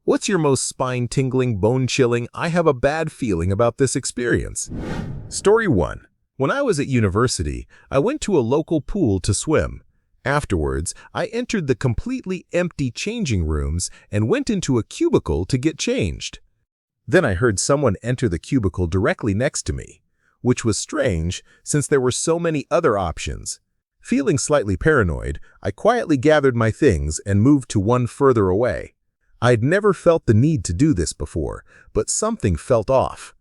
What's your most spine-tingling, bone-chilling, I have a bad feeling about this experience? Story 1. When I was at university, I went to a local pool to swim. Afterwards, I entered the completely empty changing rooms and went into a cubicle to get changed. Then I heard someone enter the cubicle directly next to me, which was strange since there were so many other options. Feeling slightly paranoid, I quietly gathered my things and moved to one further away. I'd never felt the need to do this before, but something felt off.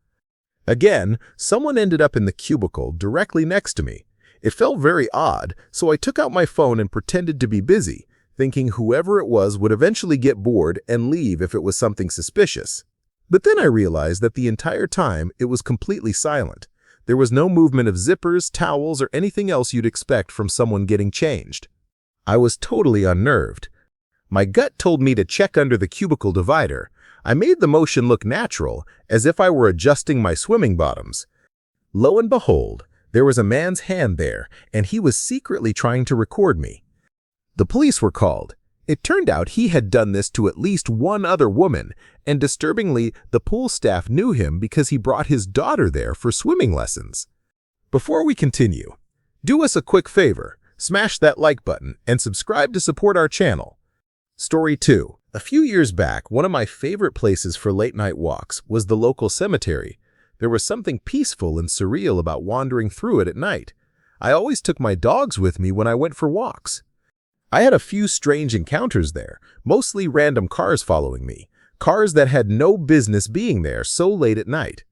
Again, someone ended up in the cubicle directly next to me. It felt very odd, so I took out my phone and pretended to be busy, thinking whoever it was would eventually get bored and leave if it was something suspicious. But then I realized that the entire time it was completely silent. There was no movement of zippers, towels, or anything else you'd expect from someone getting changed. I was totally unnerved. My gut told me to check under the cubicle divider. I made the motion look natural, as if I were adjusting my swimming bottoms. Lo and behold, there was a man's hand there, and he was secretly trying to record me. The police were called. It turned out he had done this to at least one other woman, and disturbingly, the pool staff knew him because he brought his daughter there for swimming lessons. Before we continue, do us a quick favor, smash that like button and subscribe to support our channel. Story 2. A few years back, one of my favorite places for late-night walks was the local cemetery. There was something peaceful and surreal about wandering through it at night. I always took my dogs with me when I went for walks. I had a few strange encounters there, mostly random cars following me, cars that had no business being there so late at night.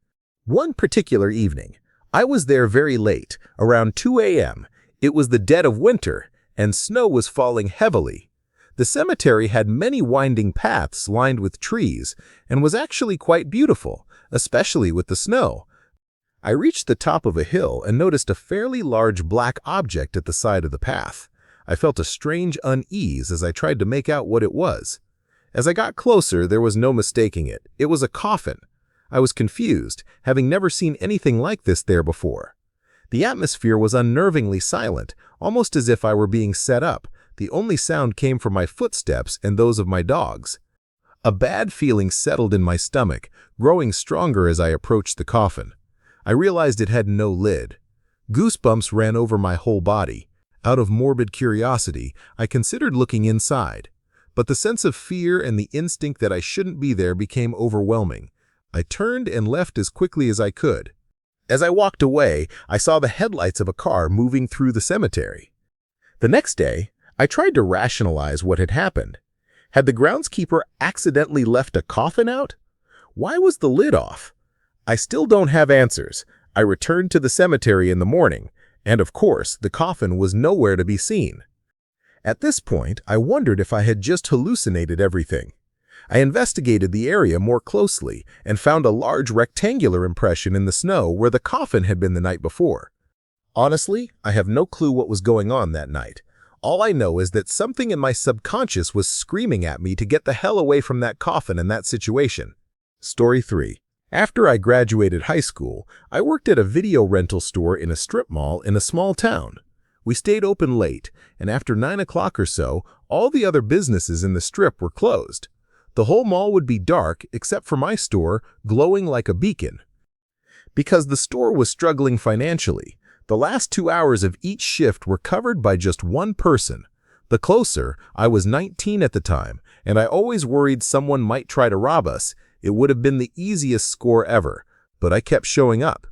One particular evening, I was there very late, around 2 a.m. It was the dead of winter, and snow was falling heavily. The cemetery had many winding paths lined with trees and was actually quite beautiful, especially with the snow. I reached the top of a hill and noticed a fairly large black object at the side of the path. I felt a strange unease as I tried to make out what it was. As I got closer, there was no mistaking it. It was a coffin. I was confused, having never seen anything like this there before. The atmosphere was unnervingly silent, almost as if I were being set up. The only sound came from my footsteps and those of my dogs. A bad feeling settled in my stomach, growing stronger as I approached the coffin. I realized it had no lid. Goosebumps ran over my whole body. Out of morbid curiosity, I considered looking inside. But the sense of fear and the instinct that I shouldn't be there became overwhelming. I turned and left as quickly as I could. As I walked away, I saw the headlights of a car moving through the cemetery. The next day, I tried to rationalize what had happened. Had the groundskeeper accidentally left a coffin out? Why was the lid off? I still don't have answers. I returned to the cemetery in the morning, and of course, the coffin was nowhere to be seen. At this point, I wondered if I had just hallucinated everything. I investigated the area more closely and found a large rectangular impression in the snow where the coffin had been the night before. Honestly, I have no clue what was going on that night. All I know is that something in my subconscious was screaming at me to get the hell away from that coffin and that situation. Story 3. After I graduated high school, I worked at a video rental store in a strip mall in a small town. We stayed open late, and after 9 o'clock or so, all the other businesses in the strip were closed. The whole mall would be dark except for my store, glowing like a beacon. Because the store was struggling financially, the last 2 hours of each shift were covered by just one person. The closer, I was 19 at the time, and I always worried someone might try to rob us. It would have been the easiest score ever, but I kept showing up.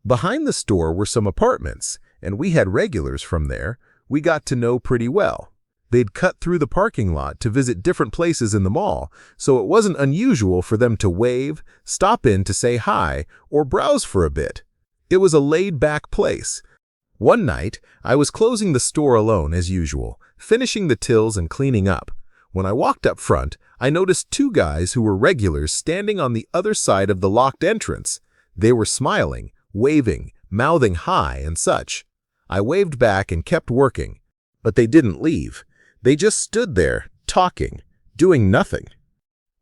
Behind the store were some apartments, and we had regulars from there we got to know pretty well. They'd cut through the parking lot to visit different places in the mall, so it wasn't unusual for them to wave, stop in to say hi, or browse for a bit. It was a laid-back place. One night, I was closing the store alone as usual, finishing the tills and cleaning up. When I walked up front, I noticed 2 guys who were regulars standing on the other side of the locked entrance. They were smiling, waving, mouthing hi and such. I waved back and kept working, but they didn't leave. They just stood there, talking, doing nothing.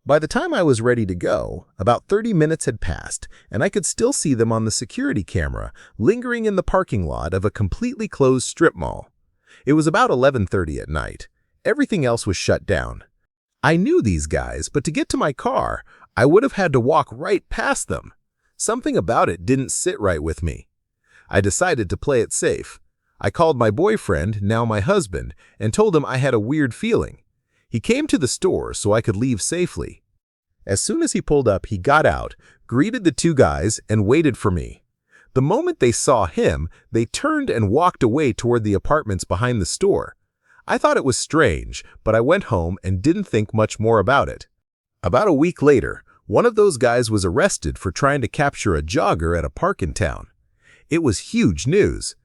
By the time I was ready to go, about 30 minutes had passed, and I could still see them on the security camera, lingering in the parking lot of a completely closed strip mall. It was about 11:30 at night. Everything else was shut down. I knew these guys, but to get to my car, I would have had to walk right past them. Something about it didn't sit right with me. I decided to play it safe. I called my boyfriend, now my husband, and told him I had a weird feeling. He came to the store so I could leave safely. As soon as he pulled up, he got out, greeted the two guys, and waited for me. The moment they saw him, they turned and walked away toward the apartments behind the store. I thought it was strange, but I went home and didn't think much more about it. About a week later, one of those guys was arrested for trying to capture a jogger at a park in town. It was huge news.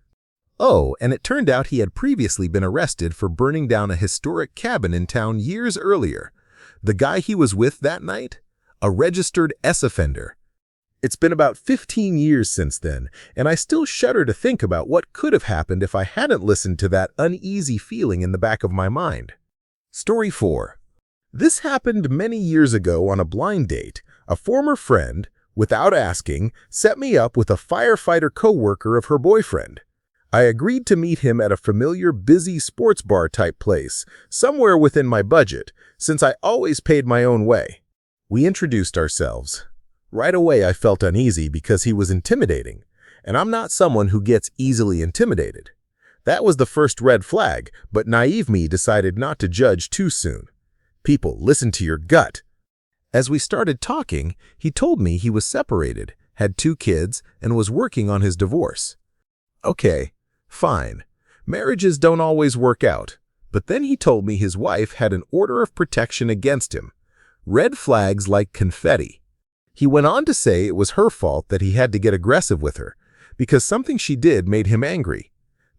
Oh, and it turned out he had previously been arrested for burning down a historic cabin in town years earlier. The guy he was with that night? A registered S-offender. It's been about 15 years since then, and I still shudder to think about what could have happened if I hadn't listened to that uneasy feeling in the back of my mind. Story 4. This happened many years ago on a blind date. A former friend, without asking, set me up with a firefighter co-worker of her boyfriend. I agreed to meet him at a familiar busy sports bar type place, somewhere within my budget, since I always paid my own way. We introduced ourselves. Right away I felt uneasy because he was intimidating, and I'm not someone who gets easily intimidated. That was the first red flag, but naive me decided not to judge too soon. People, listen to your gut. As we started talking, he told me he was separated, had 2 kids, and was working on his divorce. Okay, fine. Marriages don't always work out. But then he told me his wife had an order of protection against him. Red flags like confetti. He went on to say it was her fault that he had to get aggressive with her, because something she did made him angry.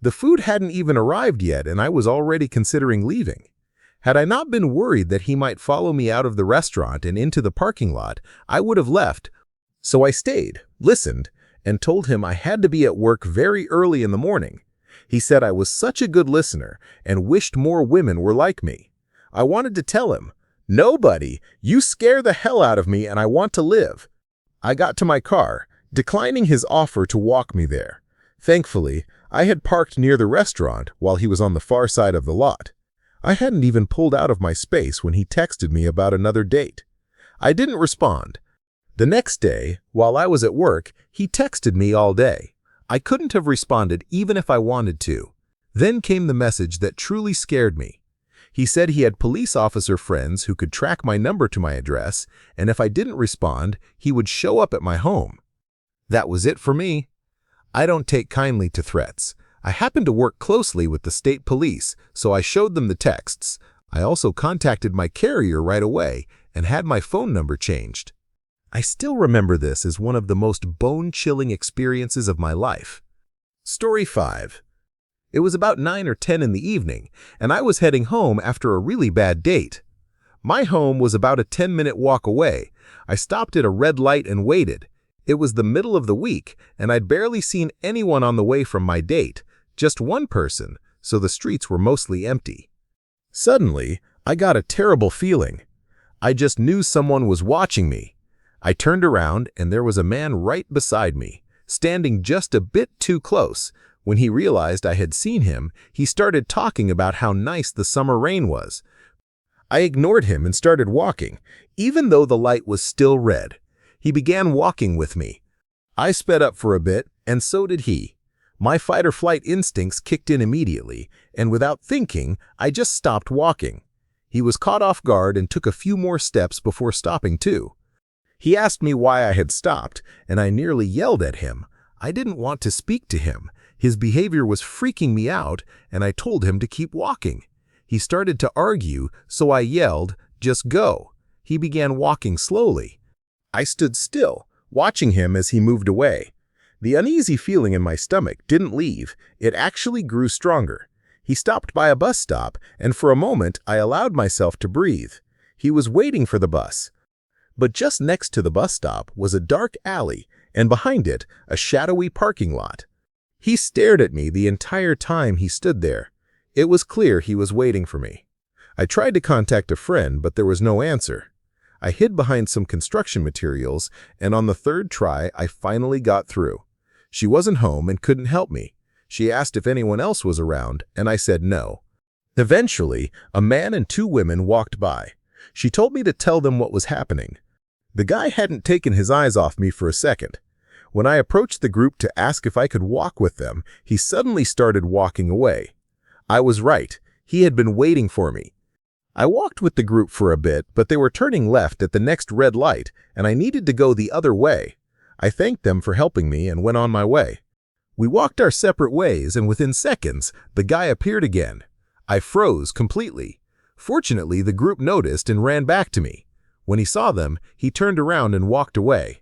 The food hadn't even arrived yet, and I was already considering leaving. Had I not been worried that he might follow me out of the restaurant and into the parking lot, I would have left. So I stayed, listened, and told him I had to be at work very early in the morning. He said I was such a good listener and wished more women were like me. I wanted to tell him, "No, buddy, you scare the hell out of me and I want to live." I got to my car, declining his offer to walk me there. Thankfully, I had parked near the restaurant while he was on the far side of the lot. I hadn't even pulled out of my space when he texted me about another date. I didn't respond. The next day, while I was at work, he texted me all day. I couldn't have responded even if I wanted to. Then came the message that truly scared me. He said he had police officer friends who could track my number to my address, and if I didn't respond, he would show up at my home. That was it for me. I don't take kindly to threats. I happened to work closely with the state police, so I showed them the texts. I also contacted my carrier right away and had my phone number changed. I still remember this as one of the most bone-chilling experiences of my life. Story 5. It was about 9 or 10 in the evening, and I was heading home after a really bad date. My home was about a 10-minute walk away. I stopped at a red light and waited. It was the middle of the week, and I'd barely seen anyone on the way from my date, just one person, so the streets were mostly empty. Suddenly, I got a terrible feeling. I just knew someone was watching me. I turned around, and there was a man right beside me, standing just a bit too close. When he realized I had seen him, he started talking about how nice the summer rain was. I ignored him and started walking, even though the light was still red. He began walking with me. I sped up for a bit, and so did he. My fight-or-flight instincts kicked in immediately, and without thinking, I just stopped walking. He was caught off guard and took a few more steps before stopping too. He asked me why I had stopped, and I nearly yelled at him. I didn't want to speak to him. His behavior was freaking me out, and I told him to keep walking. He started to argue, so I yelled, "Just go." He began walking slowly. I stood still, watching him as he moved away. The uneasy feeling in my stomach didn't leave. It actually grew stronger. He stopped by a bus stop, and for a moment I allowed myself to breathe. He was waiting for the bus. But just next to the bus stop was a dark alley, and behind it, a shadowy parking lot. He stared at me the entire time he stood there. It was clear he was waiting for me. I tried to contact a friend, but there was no answer. I hid behind some construction materials, and on the 3rd try, I finally got through. She wasn't home and couldn't help me. She asked if anyone else was around, and I said no. Eventually, a man and 2 women walked by. She told me to tell them what was happening. The guy hadn't taken his eyes off me for a second. When I approached the group to ask if I could walk with them, he suddenly started walking away. I was right. He had been waiting for me. I walked with the group for a bit, but they were turning left at the next red light, and I needed to go the other way. I thanked them for helping me and went on my way. We walked our separate ways, and within seconds, the guy appeared again. I froze completely. Fortunately, the group noticed and ran back to me. When he saw them, he turned around and walked away.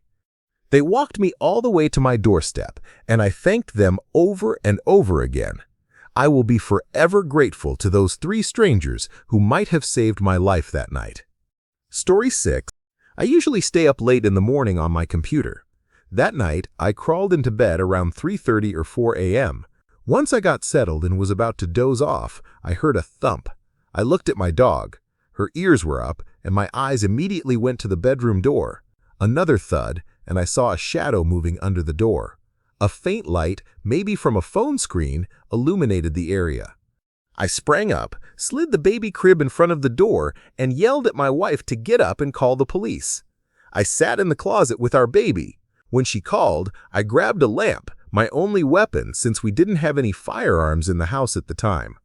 They walked me all the way to my doorstep, and I thanked them over and over again. I will be forever grateful to those 3 strangers who might have saved my life that night. Story 6. I usually stay up late in the morning on my computer. That night, I crawled into bed around 3:30 or 4 a.m. Once I got settled and was about to doze off, I heard a thump. I looked at my dog. Her ears were up, and my eyes immediately went to the bedroom door. Another thud, and I saw a shadow moving under the door. A faint light, maybe from a phone screen, illuminated the area. I sprang up, slid the baby crib in front of the door, and yelled at my wife to get up and call the police. I sat in the closet with our baby. When she called, I grabbed a lamp, my only weapon since we didn't have any firearms in the house at the time.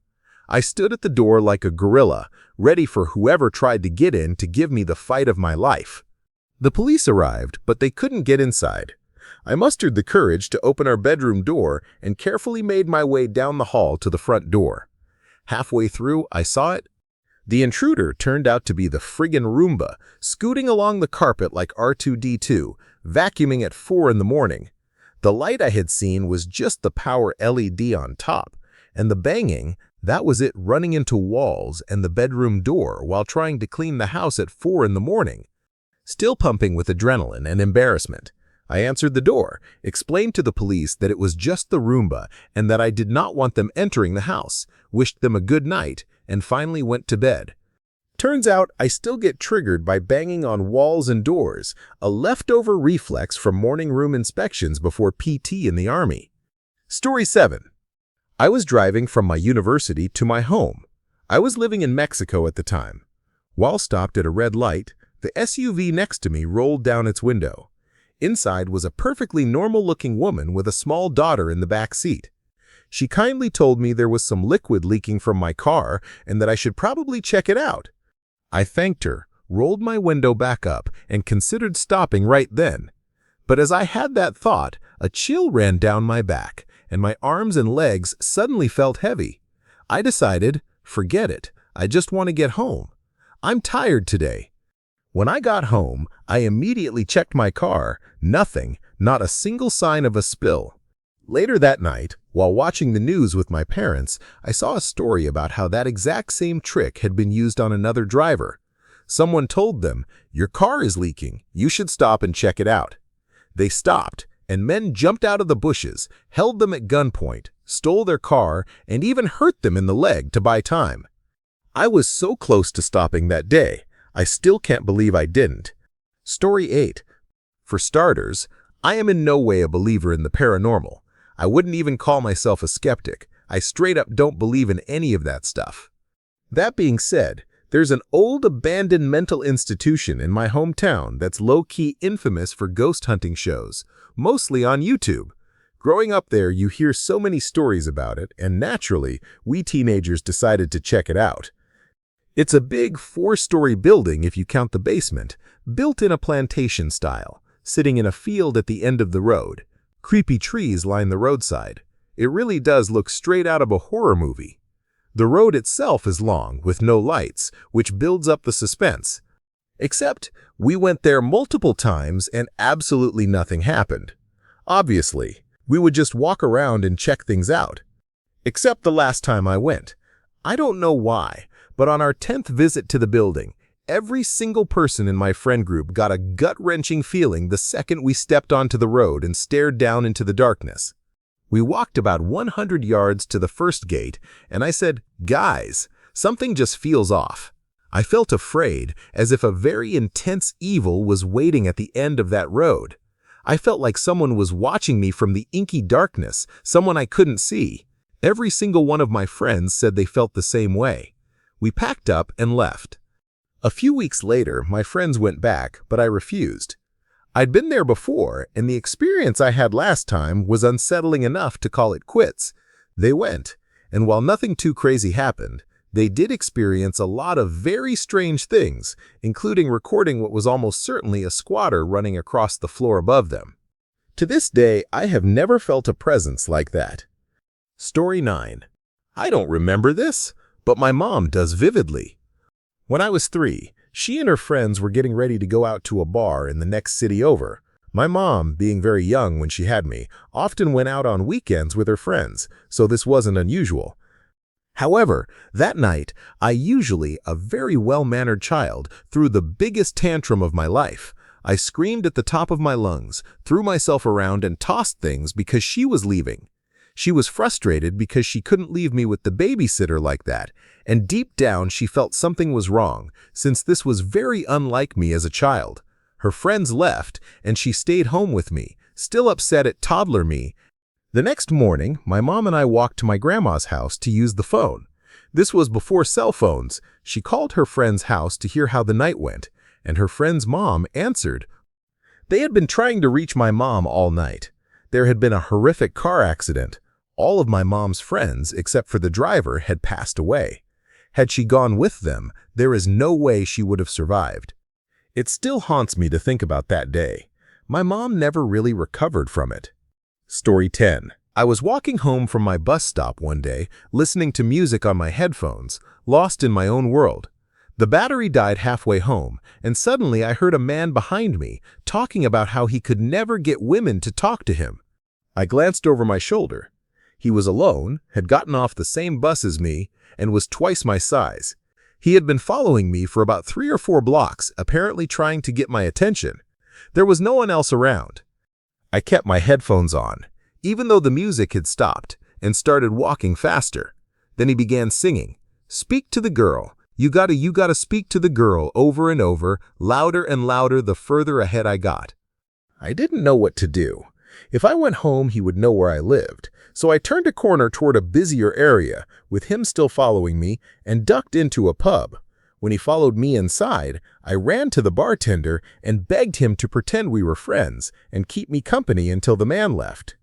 I stood at the door like a gorilla, ready for whoever tried to get in to give me the fight of my life. The police arrived, but they couldn't get inside. I mustered the courage to open our bedroom door and carefully made my way down the hall to the front door. Halfway through, I saw it. The intruder turned out to be the friggin' Roomba, scooting along the carpet like R2-D2, vacuuming at 4 in the morning. The light I had seen was just the power LED on top, and the banging, that was it running into walls and the bedroom door while trying to clean the house at 4 in the morning. Still pumping with adrenaline and embarrassment, I answered the door, explained to the police that it was just the Roomba and that I did not want them entering the house, wished them a good night, and finally went to bed. Turns out I still get triggered by banging on walls and doors, a leftover reflex from morning room inspections before PT in the Army. Story 7. I was driving from my university to my home. I was living in Mexico at the time. While stopped at a red light, the SUV next to me rolled down its window. Inside was a perfectly normal-looking woman with a small daughter in the back seat. She kindly told me there was some liquid leaking from my car and that I should probably check it out. I thanked her, rolled my window back up, and considered stopping right then. But as I had that thought, a chill ran down my back, and my arms and legs suddenly felt heavy. I decided, forget it, I just want to get home. I'm tired today. When I got home, I immediately checked my car. Nothing, not a single sign of a spill. Later that night, while watching the news with my parents, I saw a story about how that exact same trick had been used on another driver. Someone told them, "Your car is leaking. You should stop and check it out." They stopped, and men jumped out of the bushes, held them at gunpoint, stole their car, and even hurt them in the leg to buy time. I was so close to stopping that day. I still can't believe I didn't. Story 8. For starters, I am in no way a believer in the paranormal. I wouldn't even call myself a skeptic. I straight up don't believe in any of that stuff. That being said, there's an old abandoned mental institution in my hometown that's low-key infamous for ghost hunting shows, mostly on YouTube. Growing up there, you hear so many stories about it, and naturally, we teenagers decided to check it out. It's a big 4-story building if you count the basement, built in a plantation style, sitting in a field at the end of the road. Creepy trees line the roadside. It really does look straight out of a horror movie. The road itself is long, with no lights, which builds up the suspense. Except, we went there multiple times and absolutely nothing happened. Obviously, we would just walk around and check things out. Except the last time I went. I don't know why, but on our 10th visit to the building, every single person in my friend group got a gut-wrenching feeling the second we stepped onto the road and stared down into the darkness. We walked about 100 yards to the first gate, and I said, "Guys, something just feels off." I felt afraid, as if a very intense evil was waiting at the end of that road. I felt like someone was watching me from the inky darkness, someone I couldn't see. Every single one of my friends said they felt the same way. We packed up and left. A few weeks later, my friends went back, but I refused. I'd been there before, and the experience I had last time was unsettling enough to call it quits. They went, and while nothing too crazy happened, they did experience a lot of very strange things, including recording what was almost certainly a squatter running across the floor above them. To this day, I have never felt a presence like that. Story 9. I don't remember this, but my mom does vividly. When I was 3, she and her friends were getting ready to go out to a bar in the next city over. My mom, being very young when she had me, often went out on weekends with her friends, so this wasn't unusual. However, that night, I, usually a very well-mannered child, threw the biggest tantrum of my life. I screamed at the top of my lungs, threw myself around and tossed things because she was leaving. She was frustrated because she couldn't leave me with the babysitter like that, and deep down she felt something was wrong, since this was very unlike me as a child. Her friends left, and she stayed home with me, still upset at toddler me. The next morning, my mom and I walked to my grandma's house to use the phone. This was before cell phones. She called her friend's house to hear how the night went, and her friend's mom answered. They had been trying to reach my mom all night. There had been a horrific car accident. All of my mom's friends, except for the driver, had passed away. Had she gone with them, there is no way she would have survived. It still haunts me to think about that day. My mom never really recovered from it. Story 10. I was walking home from my bus stop one day, listening to music on my headphones, lost in my own world. The battery died halfway home, and suddenly I heard a man behind me talking about how he could never get women to talk to him. I glanced over my shoulder. He was alone, had gotten off the same bus as me, and was twice my size. He had been following me for about 3 or 4 blocks, apparently trying to get my attention. There was no one else around. I kept my headphones on, even though the music had stopped, and started walking faster. Then he began singing, "Speak to the girl. You gotta speak to the girl," over and over, louder and louder the further ahead I got. I didn't know what to do. If I went home, he would know where I lived, so I turned a corner toward a busier area, with him still following me, and ducked into a pub. When he followed me inside, I ran to the bartender and begged him to pretend we were friends and keep me company until the man left.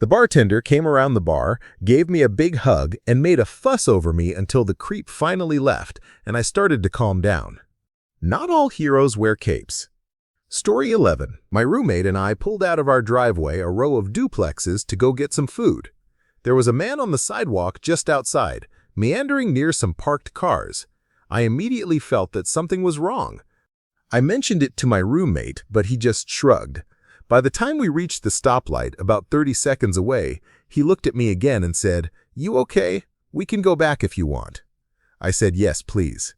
The bartender came around the bar, gave me a big hug, and made a fuss over me until the creep finally left, and I started to calm down. Not all heroes wear capes. Story 11. My roommate and I pulled out of our driveway a row of duplexes to go get some food. There was a man on the sidewalk just outside, meandering near some parked cars. I immediately felt that something was wrong. I mentioned it to my roommate, but he just shrugged. By the time we reached the stoplight, about 30 seconds away, he looked at me again and said, "You okay? We can go back if you want." I said, "Yes, please."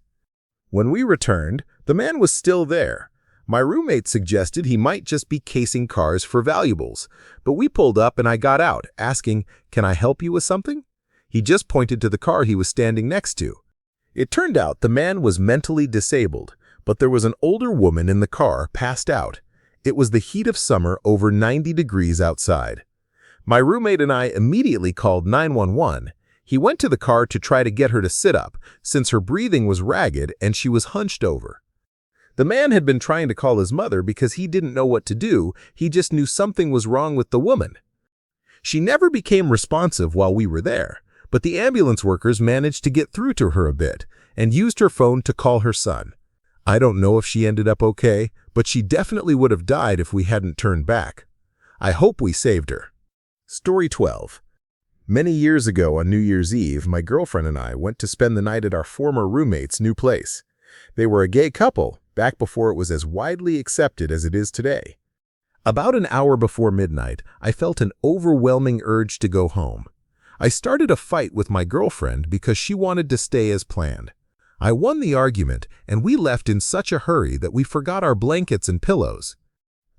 When we returned, the man was still there. My roommate suggested he might just be casing cars for valuables, but we pulled up and I got out, asking, "Can I help you with something?" He just pointed to the car he was standing next to. It turned out the man was mentally disabled, but there was an older woman in the car, passed out. It was the heat of summer, over 90 degrees outside. My roommate and I immediately called 911. He went to the car to try to get her to sit up, since her breathing was ragged and she was hunched over. The man had been trying to call his mother because he didn't know what to do. He just knew something was wrong with the woman. She never became responsive while we were there, but the ambulance workers managed to get through to her a bit and used her phone to call her son. I don't know if she ended up okay, but she definitely would have died if we hadn't turned back. I hope we saved her. Story 12. Many years ago on New Year's Eve, my girlfriend and I went to spend the night at our former roommate's new place. They were a gay couple, back before it was as widely accepted as it is today. About an hour before midnight, I felt an overwhelming urge to go home. I started a fight with my girlfriend because she wanted to stay as planned. I won the argument, and we left in such a hurry that we forgot our blankets and pillows.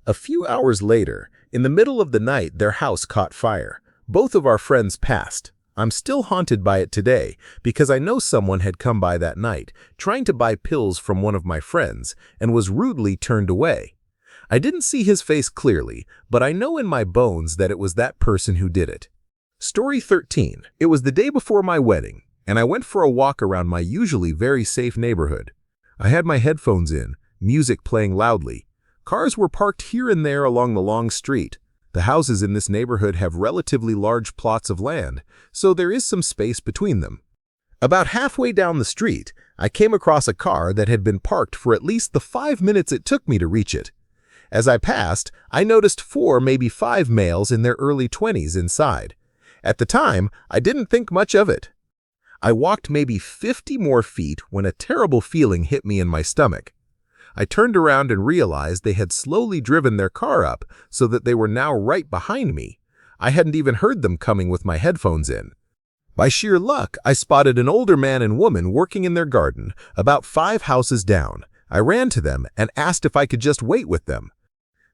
A few hours later, in the middle of the night, their house caught fire. Both of our friends passed. I'm still haunted by it today because I know someone had come by that night, trying to buy pills from one of my friends, and was rudely turned away. I didn't see his face clearly, but I know in my bones that it was that person who did it. Story 13. It was the day before my wedding, and I went for a walk around my usually very safe neighborhood. I had my headphones in, music playing loudly. Cars were parked here and there along the long street. The houses in this neighborhood have relatively large plots of land, so there is some space between them. About halfway down the street, I came across a car that had been parked for at least the 5 minutes it took me to reach it. As I passed, I noticed 4, maybe 5 males in their early 20s inside. At the time, I didn't think much of it. I walked maybe 50 more feet when a terrible feeling hit me in my stomach. I turned around and realized they had slowly driven their car up so that they were now right behind me. I hadn't even heard them coming with my headphones in. By sheer luck, I spotted an older man and woman working in their garden, about 5 houses down. I ran to them and asked if I could just wait with them.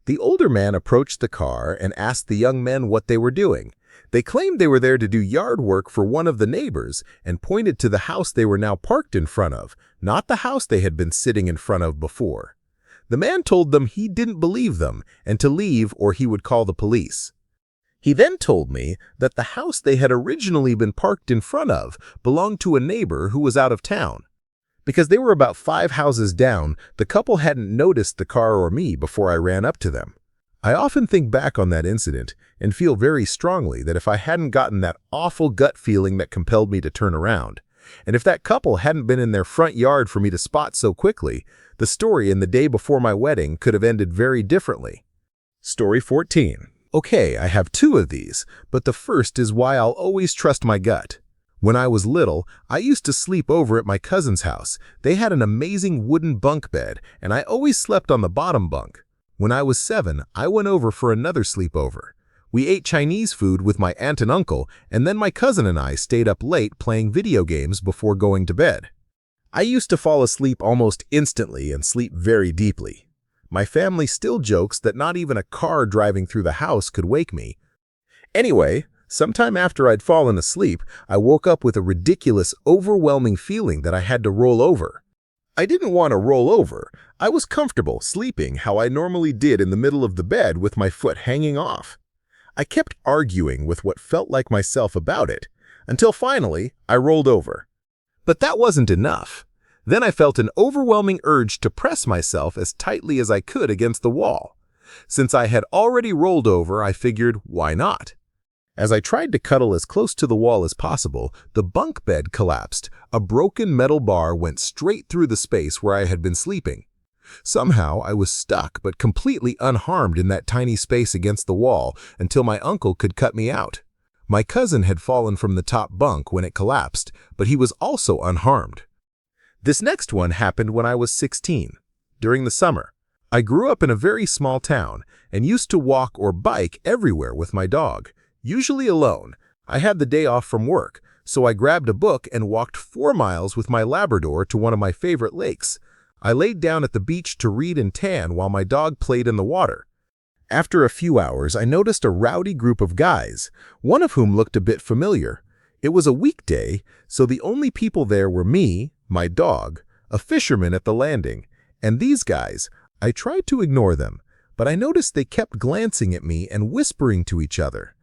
The older man approached the car and asked the young men what they were doing. They claimed they were there to do yard work for one of the neighbors and pointed to the house they were now parked in front of, not the house they had been sitting in front of before. The man told them he didn't believe them and to leave or he would call the police. He then told me that the house they had originally been parked in front of belonged to a neighbor who was out of town. Because they were about 5 houses down, the couple hadn't noticed the car or me before I ran up to them. I often think back on that incident and feel very strongly that if I hadn't gotten that awful gut feeling that compelled me to turn around, and if that couple hadn't been in their front yard for me to spot so quickly, the story in the day before my wedding could have ended very differently. Story 14. Okay, I have 2 of these, but the first is why I'll always trust my gut. When I was little, I used to sleep over at my cousin's house. They had an amazing wooden bunk bed, and I always slept on the bottom bunk. When I was 7, I went over for another sleepover. We ate Chinese food with my aunt and uncle, and then my cousin and I stayed up late playing video games before going to bed. I used to fall asleep almost instantly and sleep very deeply. My family still jokes that not even a car driving through the house could wake me. Anyway, sometime after I'd fallen asleep, I woke up with a ridiculous, overwhelming feeling that I had to roll over. I didn't want to roll over. I was comfortable sleeping how I normally did in the middle of the bed with my foot hanging off. I kept arguing with what felt like myself about it, until finally I rolled over. But that wasn't enough. Then I felt an overwhelming urge to press myself as tightly as I could against the wall. Since I had already rolled over, I figured, why not? As I tried to cuddle as close to the wall as possible, the bunk bed collapsed. A broken metal bar went straight through the space where I had been sleeping. Somehow, I was stuck but completely unharmed in that tiny space against the wall until my uncle could cut me out. My cousin had fallen from the top bunk when it collapsed, but he was also unharmed. This next one happened when I was 16, during the summer. I grew up in a very small town and used to walk or bike everywhere with my dog. Usually alone. I had the day off from work, so I grabbed a book and walked 4 miles with my Labrador to one of my favorite lakes. I laid down at the beach to read and tan while my dog played in the water. After a few hours, I noticed a rowdy group of guys, one of whom looked a bit familiar. It was a weekday, so the only people there were me, my dog, a fisherman at the landing, and these guys. I tried to ignore them, but I noticed they kept glancing at me and whispering to each other.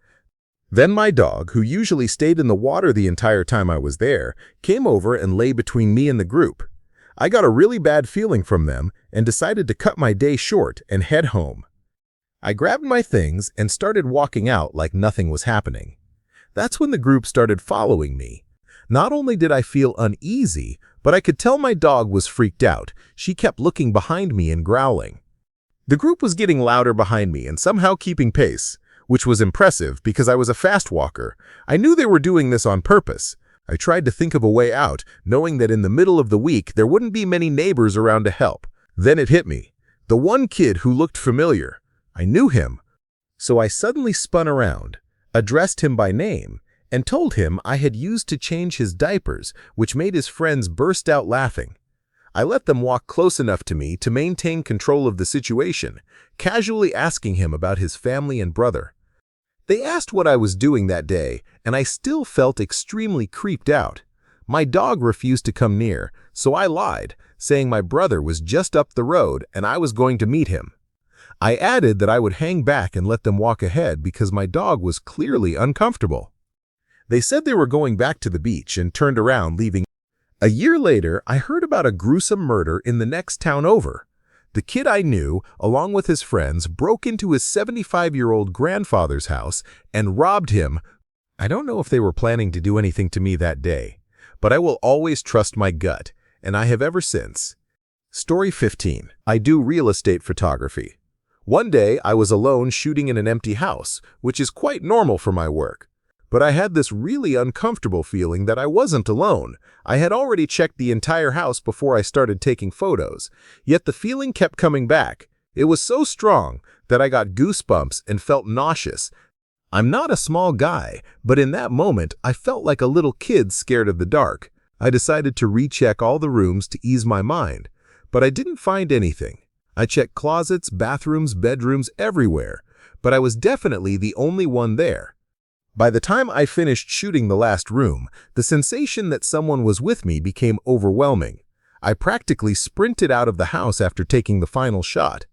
Then my dog, who usually stayed in the water the entire time I was there, came over and lay between me and the group. I got a really bad feeling from them and decided to cut my day short and head home. I grabbed my things and started walking out like nothing was happening. That's when the group started following me. Not only did I feel uneasy, but I could tell my dog was freaked out. She kept looking behind me and growling. The group was getting louder behind me and somehow keeping pace, which was impressive because I was a fast walker. I knew they were doing this on purpose. I tried to think of a way out, knowing that in the middle of the week there wouldn't be many neighbors around to help. Then it hit me. The one kid who looked familiar. I knew him. So I suddenly spun around, addressed him by name, and told him I had used to change his diapers, which made his friends burst out laughing. I let them walk close enough to me to maintain control of the situation, casually asking him about his family and brother. They asked what I was doing that day, and I still felt extremely creeped out. My dog refused to come near, so I lied, saying my brother was just up the road and I was going to meet him. I added that I would hang back and let them walk ahead because my dog was clearly uncomfortable. They said they were going back to the beach and turned around, leaving. A year later, I heard about a gruesome murder in the next town over. The kid I knew, along with his friends, broke into his 75-year-old grandfather's house and robbed him. I don't know if they were planning to do anything to me that day, but I will always trust my gut, and I have ever since. Story 15. I do real estate photography. One day, I was alone shooting in an empty house, which is quite normal for my work. But I had this really uncomfortable feeling that I wasn't alone. I had already checked the entire house before I started taking photos, yet the feeling kept coming back. It was so strong that I got goosebumps and felt nauseous. I'm not a small guy, but in that moment, I felt like a little kid scared of the dark. I decided to recheck all the rooms to ease my mind, but I didn't find anything. I checked closets, bathrooms, bedrooms, everywhere, but I was definitely the only one there. By the time I finished shooting the last room, the sensation that someone was with me became overwhelming. I practically sprinted out of the house after taking the final shot.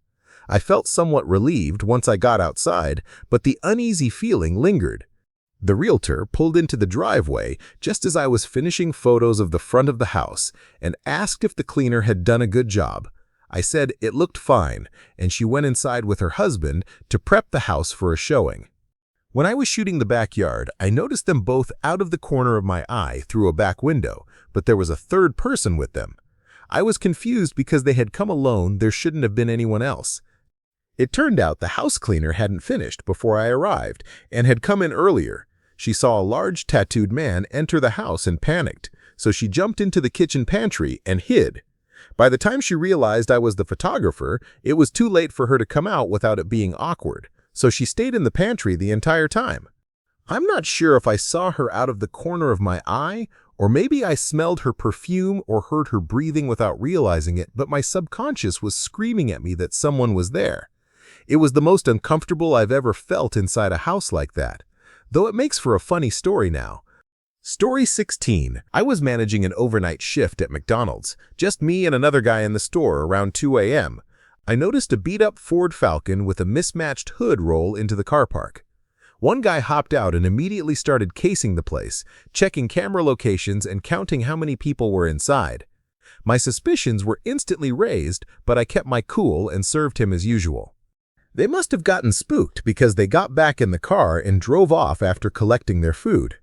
I felt somewhat relieved once I got outside, but the uneasy feeling lingered. The realtor pulled into the driveway just as I was finishing photos of the front of the house and asked if the cleaner had done a good job. I said it looked fine, and she went inside with her husband to prep the house for a showing. When I was shooting the backyard, I noticed them both out of the corner of my eye through a back window, but there was a third person with them. I was confused because they had come alone. There shouldn't have been anyone else. It turned out the house cleaner hadn't finished before I arrived and had come in earlier. She saw a large tattooed man enter the house and panicked, so she jumped into the kitchen pantry and hid. By the time she realized I was the photographer, it was too late for her to come out without it being awkward. So she stayed in the pantry the entire time. I'm not sure if I saw her out of the corner of my eye, or maybe I smelled her perfume or heard her breathing without realizing it, but my subconscious was screaming at me that someone was there. It was the most uncomfortable I've ever felt inside a house like that, though it makes for a funny story now. Story 16. I was managing an overnight shift at McDonald's, just me and another guy in the store around 2 a.m. I noticed a beat-up Ford Falcon with a mismatched hood roll into the car park. One guy hopped out and immediately started casing the place, checking camera locations and counting how many people were inside. My suspicions were instantly raised, but I kept my cool and served him as usual. They must have gotten spooked because they got back in the car and drove off after collecting their food.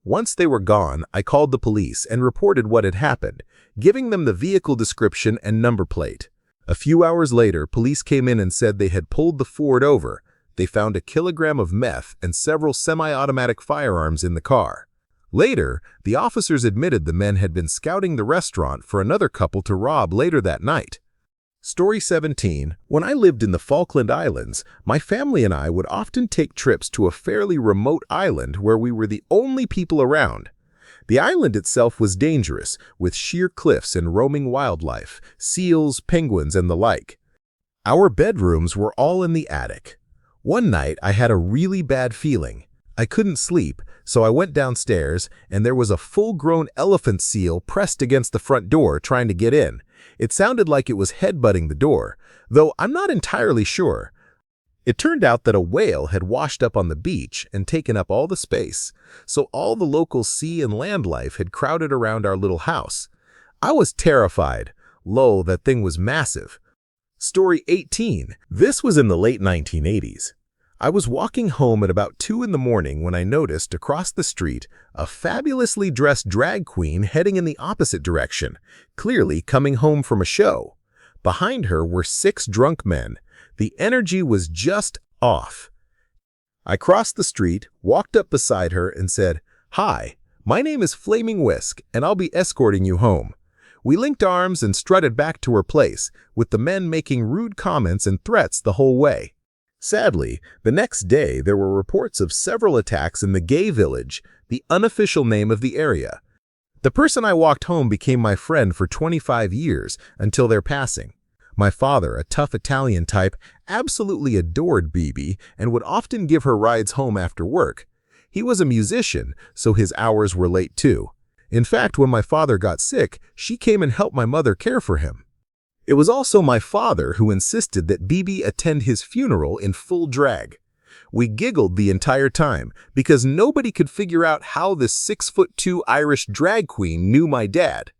Once they were gone, I called the police and reported what had happened, giving them the vehicle description and number plate. A few hours later, police came in and said they had pulled the Ford over. They found a kilogram of meth and several semi-automatic firearms in the car. Later, the officers admitted the men had been scouting the restaurant for another couple to rob later that night. Story 17. When I lived in the Falkland Islands, my family and I would often take trips to a fairly remote island where we were the only people around. The island itself was dangerous, with sheer cliffs and roaming wildlife, seals, penguins, and the like. Our bedrooms were all in the attic. One night, I had a really bad feeling. I couldn't sleep, so I went downstairs, and there was a full-grown elephant seal pressed against the front door trying to get in. It sounded like it was headbutting the door, though I'm not entirely sure. It turned out that a whale had washed up on the beach and taken up all the space, so all the local sea and land life had crowded around our little house. I was terrified. That thing was massive. Story 18. This was in the late 1980s. I was walking home at about 2 in the morning when I noticed across the street a fabulously dressed drag queen heading in the opposite direction, clearly coming home from a show. Behind her were 6 drunk men. The energy was just off. I crossed the street, walked up beside her, and said, "Hi, my name is Flaming Whisk, and I'll be escorting you home." We linked arms and strutted back to her place, with the men making rude comments and threats the whole way. Sadly, the next day there were reports of several attacks in the gay village, the unofficial name of the area. The person I walked home became my friend for 25 years until their passing. My father, a tough Italian type, absolutely adored Bibi and would often give her rides home after work. He was a musician, so his hours were late too. In fact, when my father got sick, she came and helped my mother care for him. It was also my father who insisted that Bibi attend his funeral in full drag. We giggled the entire time because nobody could figure out how this 6'2" Irish drag queen knew my dad.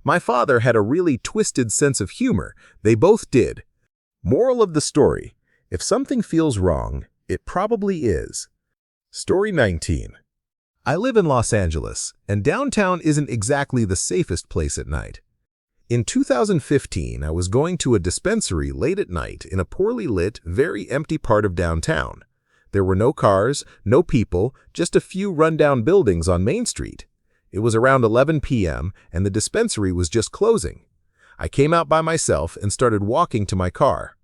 My father had a really twisted sense of humor. They both did. Moral of the story: if something feels wrong, it probably is. Story 19. I live in Los Angeles, and downtown isn't exactly the safest place at night. In 2015, I was going to a dispensary late at night in a poorly lit, very empty part of downtown. There were no cars, no people, just a few rundown buildings on Main Street. It was around 11 p.m., and the dispensary was just closing. I came out by myself and started walking to my car.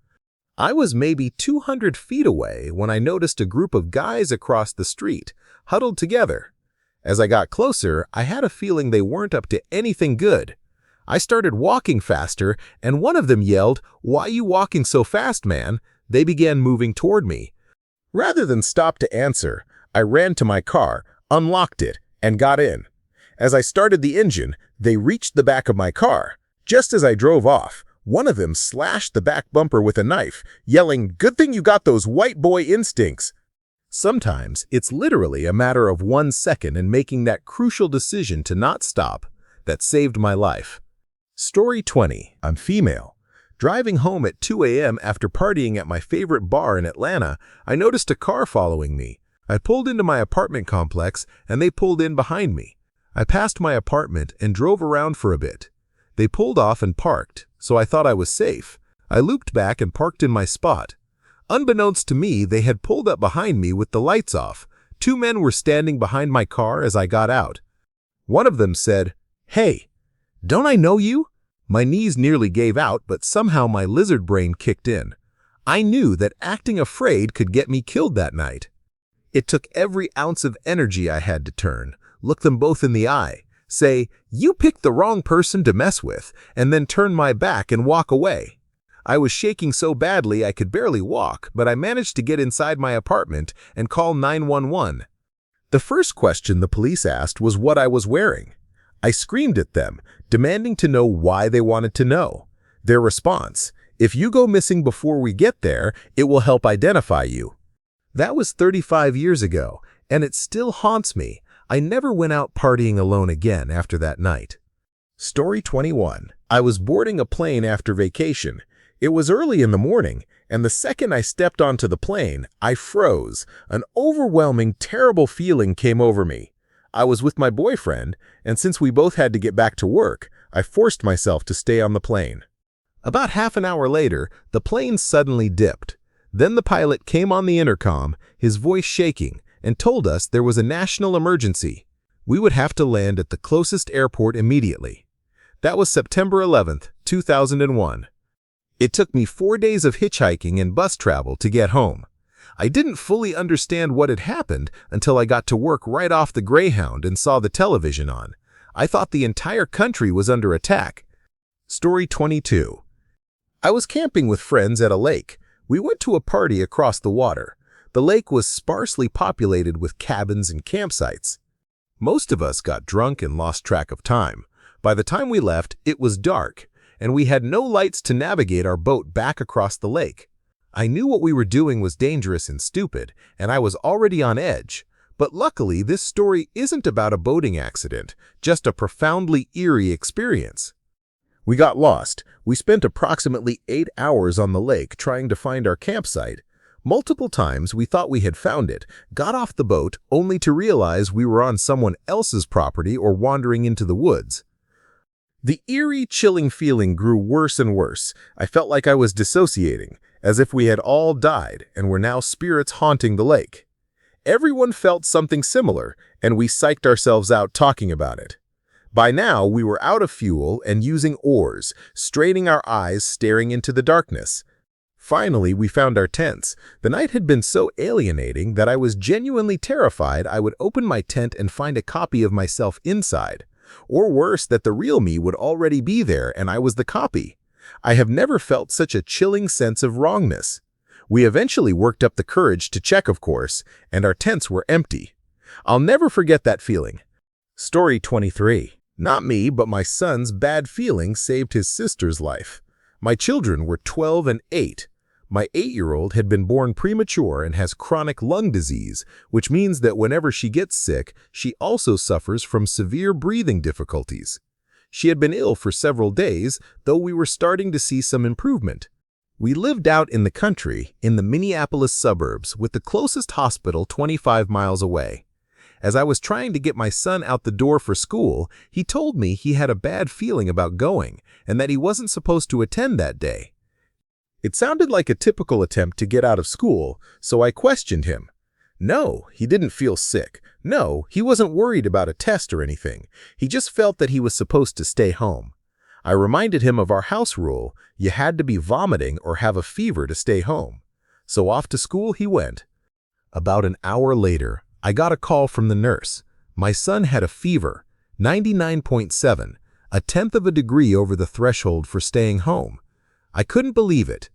I was maybe 200 feet away when I noticed a group of guys across the street, huddled together. As I got closer, I had a feeling they weren't up to anything good. I started walking faster, and one of them yelled, "Why you walking so fast, man?" They began moving toward me. Rather than stop to answer, I ran to my car, unlocked it, and got in. As I started the engine, they reached the back of my car. Just as I drove off, one of them slashed the back bumper with a knife, yelling, "Good thing you got those white boy instincts." Sometimes it's literally a matter of 1 second and making that crucial decision to not stop that saved my life. Story 20. I'm female. Driving home at 2 a.m. after partying at my favorite bar in Atlanta, I noticed a car following me. I pulled into my apartment complex, and they pulled in behind me. I passed my apartment and drove around for a bit. They pulled off and parked, so I thought I was safe. I looped back and parked in my spot. Unbeknownst to me, they had pulled up behind me with the lights off. 2 men were standing behind my car as I got out. One of them said, "Hey, don't I know you?" My knees nearly gave out, but somehow my lizard brain kicked in. I knew that acting afraid could get me killed that night. It took every ounce of energy I had to turn, look them both in the eye, say, "You picked the wrong person to mess with," and then turn my back and walk away. I was shaking so badly I could barely walk, but I managed to get inside my apartment and call 911. The first question the police asked was what I was wearing. I screamed at them, demanding to know why they wanted to know. Their response: "If you go missing before we get there, it will help identify you." That was 35 years ago, and it still haunts me. I never went out partying alone again after that night. Story 21. I was boarding a plane after vacation. It was early in the morning, and the second I stepped onto the plane, I froze. An overwhelming, terrible feeling came over me. I was with my boyfriend, and since we both had to get back to work, I forced myself to stay on the plane. About half an hour later, the plane suddenly dipped. Then the pilot came on the intercom, his voice shaking, and told us there was a national emergency. We would have to land at the closest airport immediately. That was September 11th, 2001. It took me 4 days of hitchhiking and bus travel to get home. I didn't fully understand what had happened until I got to work right off the Greyhound and saw the television on. I thought the entire country was under attack. Story 22. I was camping with friends at a lake. We went to a party across the water. The lake was sparsely populated with cabins and campsites. Most of us got drunk and lost track of time. By the time we left, it was dark, and we had no lights to navigate our boat back across the lake. I knew what we were doing was dangerous and stupid, and I was already on edge. But luckily, this story isn't about a boating accident, just a profoundly eerie experience. We got lost. We spent approximately 8 hours on the lake trying to find our campsite. Multiple times we thought we had found it, got off the boat only to realize we were on someone else's property or wandering into the woods. The eerie, chilling feeling grew worse and worse. I felt like I was dissociating, as if we had all died and were now spirits haunting the lake. Everyone felt something similar, and we psyched ourselves out talking about it. By now, we were out of fuel and using oars, straining our eyes, staring into the darkness. Finally, we found our tents. The night had been so alienating that I was genuinely terrified I would open my tent and find a copy of myself inside. Or worse, that the real me would already be there and I was the copy. I have never felt such a chilling sense of wrongness. We eventually worked up the courage to check, of course, and our tents were empty. I'll never forget that feeling. Story 23. Not me, but my son's bad feeling saved his sister's life. My children were 12 and 8. My 8-year-old had been born premature and has chronic lung disease, which means that whenever she gets sick, she also suffers from severe breathing difficulties. She had been ill for several days, though we were starting to see some improvement. We lived out in the country, in the Minneapolis suburbs, with the closest hospital 25 miles away. As I was trying to get my son out the door for school, he told me he had a bad feeling about going and that he wasn't supposed to attend that day. It sounded like a typical attempt to get out of school, so I questioned him. No, he didn't feel sick. No, he wasn't worried about a test or anything. He just felt that he was supposed to stay home. I reminded him of our house rule: you had to be vomiting or have a fever to stay home. So off to school he went. About an hour later, I got a call from the nurse. My son had a fever, 99.7, a tenth of a degree over the threshold for staying home. I couldn't believe it.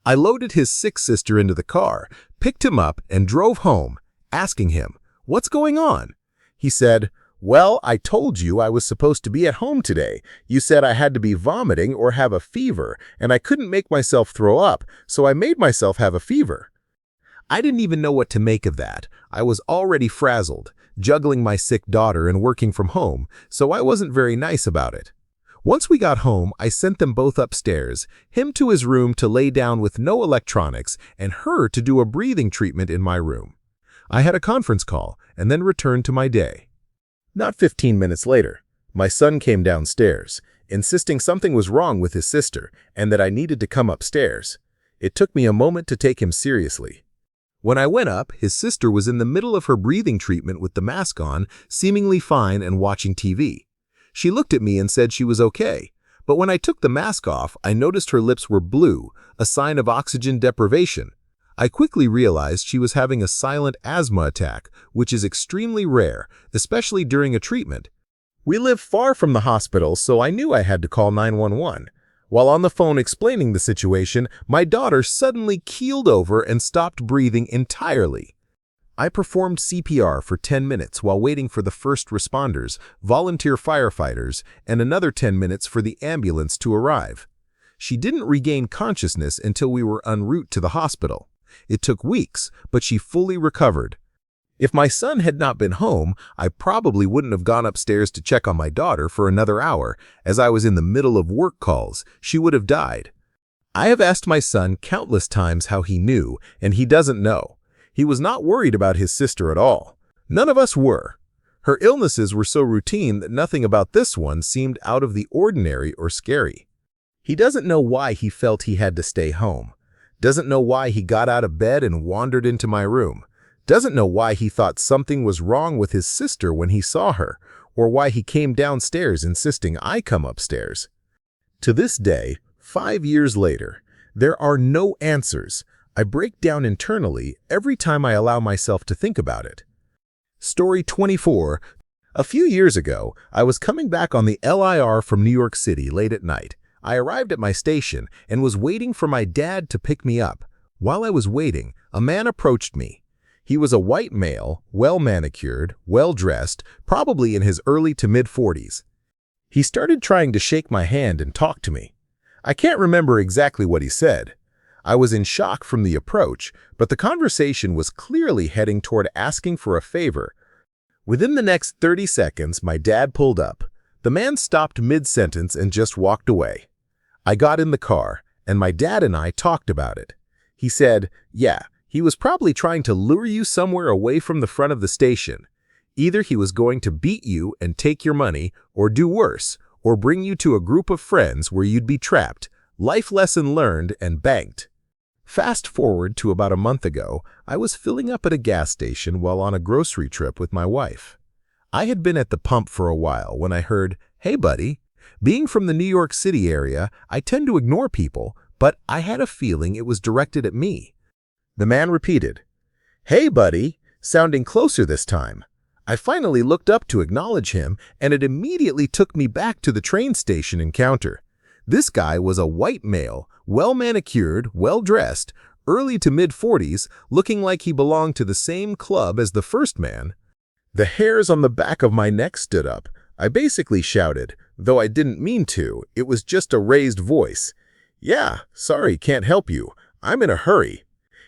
I loaded his sick sister into the car, picked him up, and drove home, asking him, "What's going on?" He said, "Well, I told you I was supposed to be at home today. You said I had to be vomiting or have a fever, and I couldn't make myself throw up, so I made myself have a fever." I didn't even know what to make of that. I was already frazzled, juggling my sick daughter and working from home, so I wasn't very nice about it. Once we got home, I sent them both upstairs, him to his room to lay down with no electronics, and her to do a breathing treatment in my room. I had a conference call and then returned to my day. Not 15 minutes later, my son came downstairs, insisting something was wrong with his sister and that I needed to come upstairs. It took me a moment to take him seriously. When I went up, his sister was in the middle of her breathing treatment with the mask on, seemingly fine and watching TV. She looked at me and said she was okay, but when I took the mask off, I noticed her lips were blue, a sign of oxygen deprivation. I quickly realized she was having a silent asthma attack, which is extremely rare, especially during a treatment. We live far from the hospital, so I knew I had to call 911. While on the phone explaining the situation, my daughter suddenly keeled over and stopped breathing entirely. I performed CPR for 10 minutes while waiting for the first responders, volunteer firefighters, and another 10 minutes for the ambulance to arrive. She didn't regain consciousness until we were en route to the hospital. It took weeks, but she fully recovered. If my son had not been home, I probably wouldn't have gone upstairs to check on my daughter for another hour. As I was in the middle of work calls, she would have died. I have asked my son countless times how he knew, and he doesn't know. He was not worried about his sister at all. None of us were. Her illnesses were so routine that nothing about this one seemed out of the ordinary or scary. He doesn't know why he felt he had to stay home. Doesn't know why he got out of bed and wandered into my room. Doesn't know why he thought something was wrong with his sister when he saw her, or why he came downstairs insisting I come upstairs. To this day, 5 years later, there are no answers. I break down internally every time I allow myself to think about it. Story 24. A few years ago, I was coming back on the LIR from New York City late at night. I arrived at my station and was waiting for my dad to pick me up. While I was waiting, a man approached me. He was a white male, well-manicured, well-dressed, probably in his early to mid-40s. He started trying to shake my hand and talk to me. I can't remember exactly what he said. I was in shock from the approach, but the conversation was clearly heading toward asking for a favor. Within the next 30 seconds, my dad pulled up. The man stopped mid-sentence and just walked away. I got in the car, and my dad and I talked about it. He said, "Yeah, he was probably trying to lure you somewhere away from the front of the station. Either he was going to beat you and take your money, or do worse, or bring you to a group of friends where you'd be trapped, life lesson learned, and banked." Fast forward to about a month ago, I was filling up at a gas station while on a grocery trip with my wife. I had been at the pump for a while when I heard, "Hey, buddy." Being from the New York City area, I tend to ignore people, but I had a feeling it was directed at me. The man repeated, "Hey, buddy," sounding closer this time. I finally looked up to acknowledge him, and it immediately took me back to the train station encounter. This guy was a white male, well-manicured, well-dressed, early to mid-40s, looking like he belonged to the same club as the first man. The hairs on the back of my neck stood up. I basically shouted, though I didn't mean to. It was just a raised voice. "Yeah, sorry, can't help you. I'm in a hurry."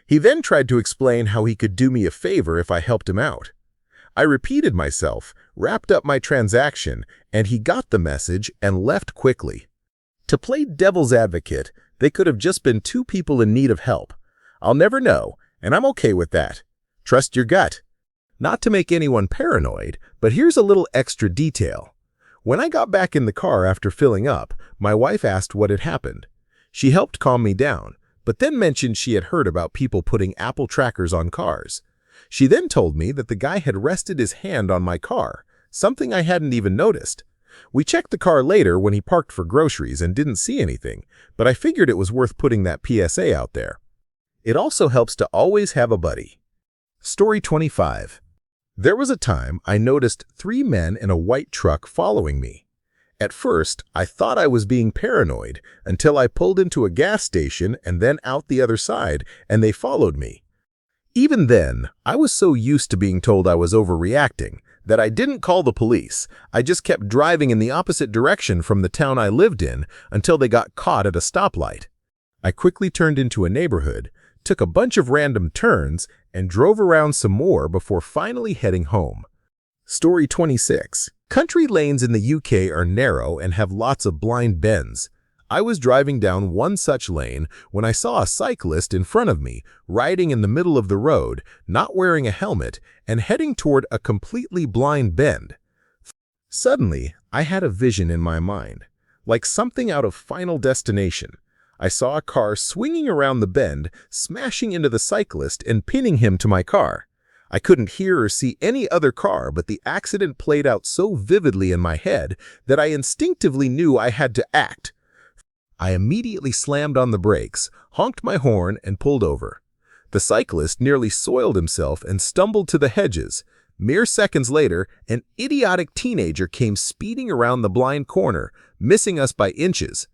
He then tried to explain how he could do me a favor if I helped him out. I repeated myself, wrapped up my transaction, and he got the message and left quickly. To play devil's advocate, they could have just been two people in need of help. I'll never know, and I'm okay with that. Trust your gut. Not to make anyone paranoid, but here's a little extra detail. When I got back in the car after filling up, my wife asked what had happened. She helped calm me down, but then mentioned she had heard about people putting Apple trackers on cars. She then told me that the guy had rested his hand on my car, something I hadn't even noticed. We checked the car later when he parked for groceries and didn't see anything, but I figured it was worth putting that PSA out there. It also helps to always have a buddy. Story 25. There was a time I noticed 3 men in a white truck following me. At first, I thought I was being paranoid until I pulled into a gas station and then out the other side, and they followed me. Even then, I was so used to being told I was overreacting that I didn't call the police. I just kept driving in the opposite direction from the town I lived in until they got caught at a stoplight. I quickly turned into a neighborhood, took a bunch of random turns, and drove around some more before finally heading home. Story 26. Country lanes in the UK are narrow and have lots of blind bends. I was driving down one such lane when I saw a cyclist in front of me, riding in the middle of the road, not wearing a helmet, and heading toward a completely blind bend. Suddenly, I had a vision in my mind, like something out of Final Destination. I saw a car swinging around the bend, smashing into the cyclist and pinning him to my car. I couldn't hear or see any other car, but the accident played out so vividly in my head that I instinctively knew I had to act. I immediately slammed on the brakes, honked my horn, and pulled over. The cyclist nearly soiled himself and stumbled to the hedges. Mere seconds later, an idiotic teenager came speeding around the blind corner, missing us by inches.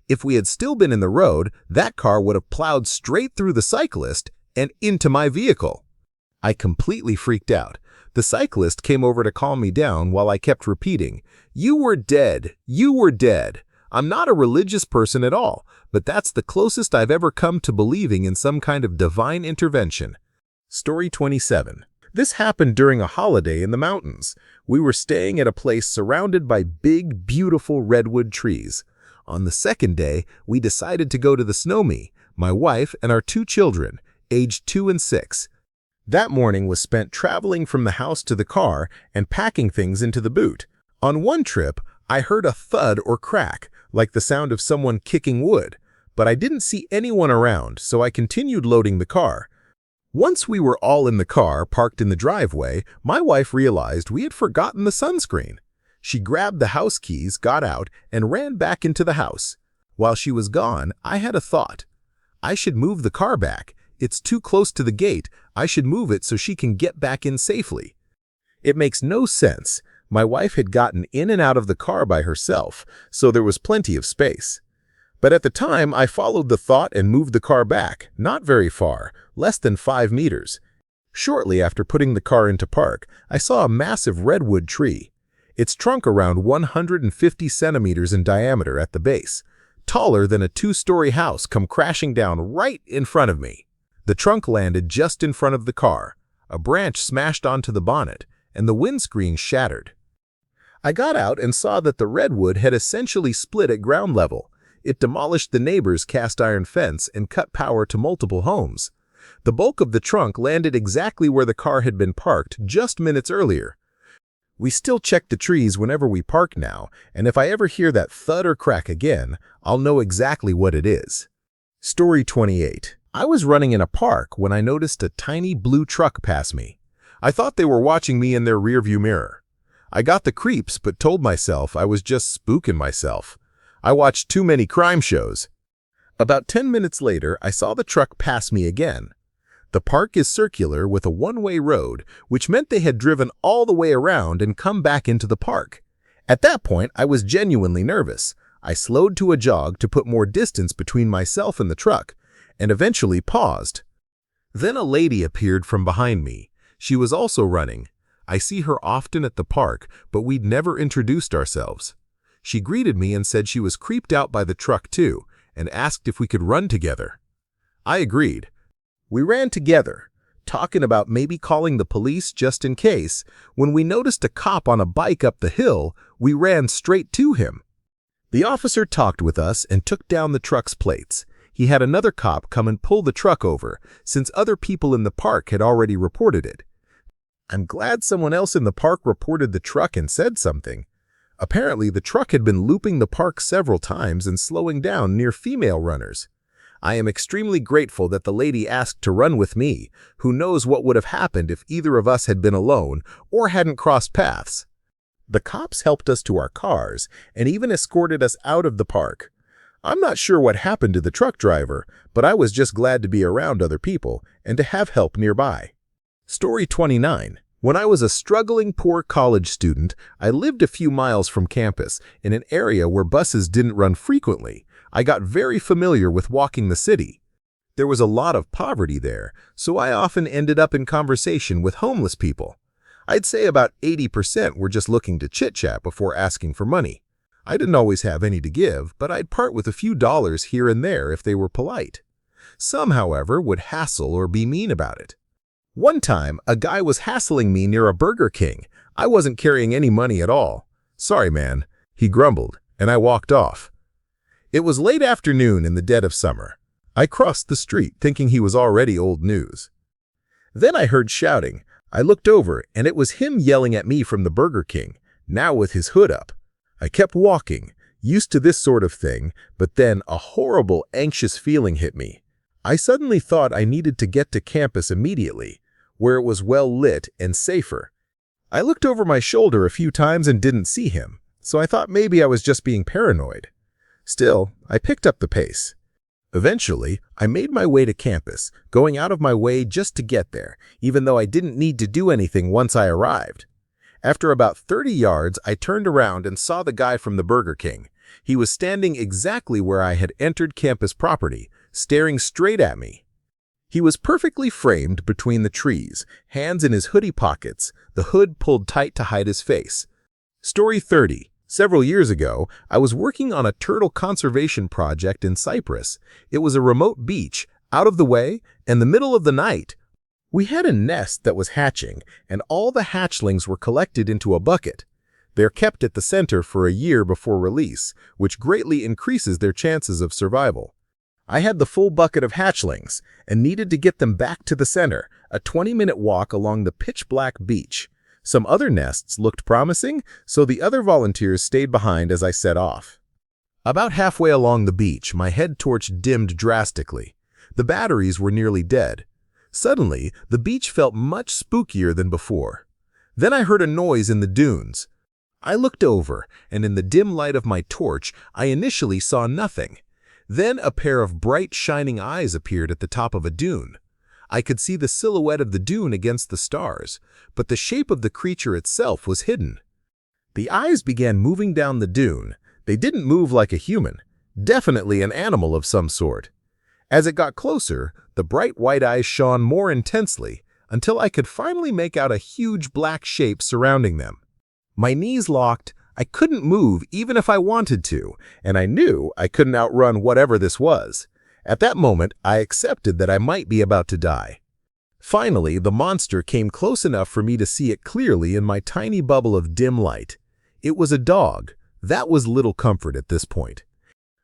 If we had still been in the road, that car would have plowed straight through the cyclist and into my vehicle. I completely freaked out. The cyclist came over to calm me down while I kept repeating, "You were dead. You were dead." I'm not a religious person at all, but that's the closest I've ever come to believing in some kind of divine intervention. Story 27. This happened during a holiday in the mountains. We were staying at a place surrounded by big, beautiful redwood trees. On the second day, we decided to go to the snow-me, my wife and our 2 children, aged 2 and 6. That morning was spent traveling from the house to the car and packing things into the boot. On one trip, I heard a thud or crack, like the sound of someone kicking wood, but I didn't see anyone around, so I continued loading the car. Once we were all in the car, parked in the driveway, my wife realized we had forgotten the sunscreen. She grabbed the house keys, got out, and ran back into the house. While she was gone, I had a thought. I should move the car back. It's too close to the gate. I should move it so she can get back in safely. It makes no sense. My wife had gotten in and out of the car by herself, so there was plenty of space. But at the time, I followed the thought and moved the car back, not very far, less than 5 meters. Shortly after putting the car into park, I saw a massive redwood tree. Its trunk around 150 centimeters in diameter at the base, taller than a 2-story house, come crashing down right in front of me. The trunk landed just in front of the car. A branch smashed onto the bonnet, and the windscreen shattered. I got out and saw that the redwood had essentially split at ground level. It demolished the neighbor's cast iron fence and cut power to multiple homes. The bulk of the trunk landed exactly where the car had been parked just minutes earlier. We still check the trees whenever we park now, and if I ever hear that thud or crack again, I'll know exactly what it is. Story 28. I was running in a park when I noticed a tiny blue truck pass me. I thought they were watching me in their rearview mirror. I got the creeps but told myself I was just spooking myself. I watched too many crime shows. About 10 minutes later, I saw the truck pass me again. The park is circular with a one-way road, which meant they had driven all the way around and come back into the park. At that point, I was genuinely nervous. I slowed to a jog to put more distance between myself and the truck, and eventually paused. Then a lady appeared from behind me. She was also running. I see her often at the park, but we'd never introduced ourselves. She greeted me and said she was creeped out by the truck too, and asked if we could run together. I agreed. We ran together. talking about maybe calling the police just in case. When we noticed a cop on a bike up the hill, we ran straight to him. The officer talked with us and took down the truck's plates. He had another cop come and pull the truck over, since other people in the park had already reported it. I'm glad someone else in the park reported the truck and said something. Apparently, the truck had been looping the park several times and slowing down near female runners. I am extremely grateful that the lady asked to run with me. Who knows what would have happened if either of us had been alone or hadn't crossed paths. The cops helped us to our cars and even escorted us out of the park. I'm not sure what happened to the truck driver, but I was just glad to be around other people and to have help nearby. Story 29. When I was a struggling poor college student, I lived a few miles from campus in an area where buses didn't run frequently. I got very familiar with walking the city. There was a lot of poverty there, so I often ended up in conversation with homeless people. I'd say about 80% were just looking to chit-chat before asking for money. I didn't always have any to give, but I'd part with a few dollars here and there if they were polite. Some, however, would hassle or be mean about it. One time, a guy was hassling me near a Burger King. I wasn't carrying any money at all. "Sorry, man," he grumbled, and I walked off. It was late afternoon in the dead of summer. I crossed the street thinking he was already old news. Then I heard shouting. I looked over, and it was him yelling at me from the Burger King, now with his hood up. I kept walking, used to this sort of thing, but then a horrible, anxious feeling hit me. I suddenly thought I needed to get to campus immediately, where it was well lit and safer. I looked over my shoulder a few times and didn't see him, so I thought maybe I was just being paranoid. Still, I picked up the pace. Eventually, I made my way to campus, going out of my way just to get there, even though I didn't need to do anything once I arrived. After about 30 yards, I turned around and saw the guy from the Burger King. He was standing exactly where I had entered campus property, staring straight at me. He was perfectly framed between the trees, hands in his hoodie pockets, the hood pulled tight to hide his face. Story 30. Several years ago, I was working on a turtle conservation project in Cyprus. It was a remote beach, out of the way, in the middle of the night. We had a nest that was hatching, and all the hatchlings were collected into a bucket. They're kept at the center for a year before release, which greatly increases their chances of survival. I had the full bucket of hatchlings and needed to get them back to the center, a 20-minute walk along the pitch-black beach. Some other nests looked promising, so the other volunteers stayed behind as I set off. About halfway along the beach, my head torch dimmed drastically. The batteries were nearly dead. Suddenly, the beach felt much spookier than before. Then I heard a noise in the dunes. I looked over, and in the dim light of my torch, I initially saw nothing. Then a pair of bright, shining eyes appeared at the top of a dune. I could see the silhouette of the dune against the stars, but the shape of the creature itself was hidden. The eyes began moving down the dune. They didn't move like a human, definitely an animal of some sort. As it got closer, the bright white eyes shone more intensely, until I could finally make out a huge black shape surrounding them. My knees locked. I couldn't move even if I wanted to, and I knew I couldn't outrun whatever this was. At that moment, I accepted that I might be about to die. Finally, the monster came close enough for me to see it clearly in my tiny bubble of dim light. It was a dog. That was little comfort at this point.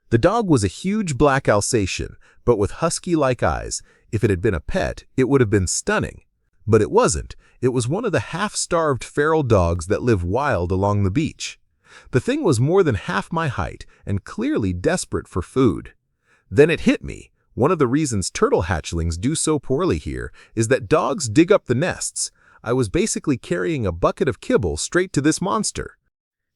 The dog was a huge black Alsatian, but with husky-like eyes. If it had been a pet, it would have been stunning. But it wasn't. It was one of the half-starved feral dogs that live wild along the beach. The thing was more than half my height and clearly desperate for food. Then it hit me. One of the reasons turtle hatchlings do so poorly here is that dogs dig up the nests. I was basically carrying a bucket of kibble straight to this monster.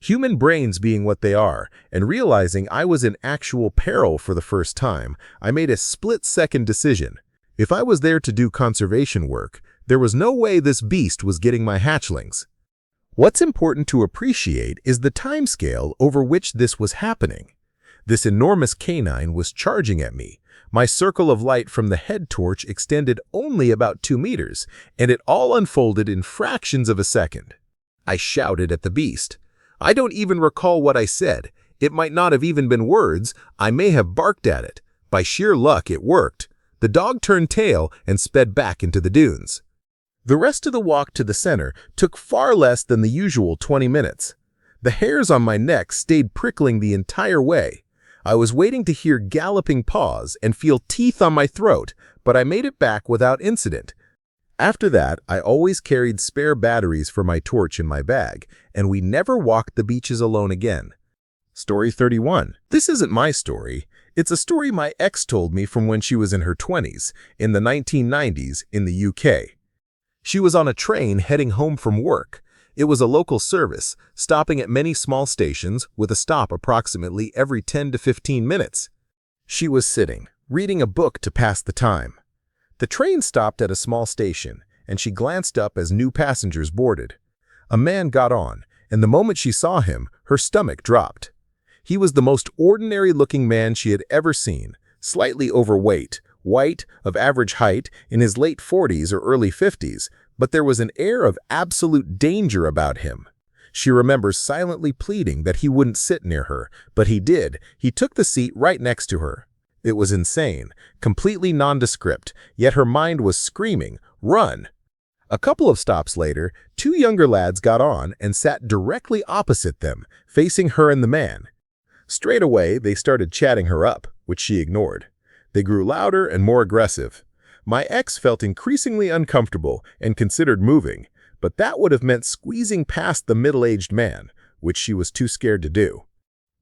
Human brains being what they are, and realizing I was in actual peril for the first time, I made a split-second decision. If I was there to do conservation work, there was no way this beast was getting my hatchlings. What's important to appreciate is the timescale over which this was happening. This enormous canine was charging at me. My circle of light from the head torch extended only about 2 meters, and it all unfolded in fractions of a second. I shouted at the beast. I don't even recall what I said. It might not have even been words. I may have barked at it. By sheer luck, it worked. The dog turned tail and sped back into the dunes. The rest of the walk to the center took far less than the usual 20 minutes. The hairs on my neck stayed prickling the entire way. I was waiting to hear galloping paws and feel teeth on my throat, but I made it back without incident. After that, I always carried spare batteries for my torch in my bag, and we never walked the beaches alone again. Story 31. This isn't my story. It's a story my ex told me from when she was in her 20s, in the 1990s, in the UK. She was on a train heading home from work. It was a local service, stopping at many small stations with a stop approximately every 10 to 15 minutes. She was sitting, reading a book to pass the time. The train stopped at a small station, and she glanced up as new passengers boarded. A man got on, and the moment she saw him, her stomach dropped. He was the most ordinary-looking man she had ever seen, slightly overweight, white, of average height, in his late 40s or early 50s, but there was an air of absolute danger about him. She remembers silently pleading that he wouldn't sit near her, but he did. He took the seat right next to her. It was insane, completely nondescript, yet her mind was screaming, "Run!" A couple of stops later, two younger lads got on and sat directly opposite them, facing her and the man. Straight away, they started chatting her up, which she ignored. They grew louder and more aggressive. My ex felt increasingly uncomfortable and considered moving, but that would have meant squeezing past the middle-aged man, which she was too scared to do.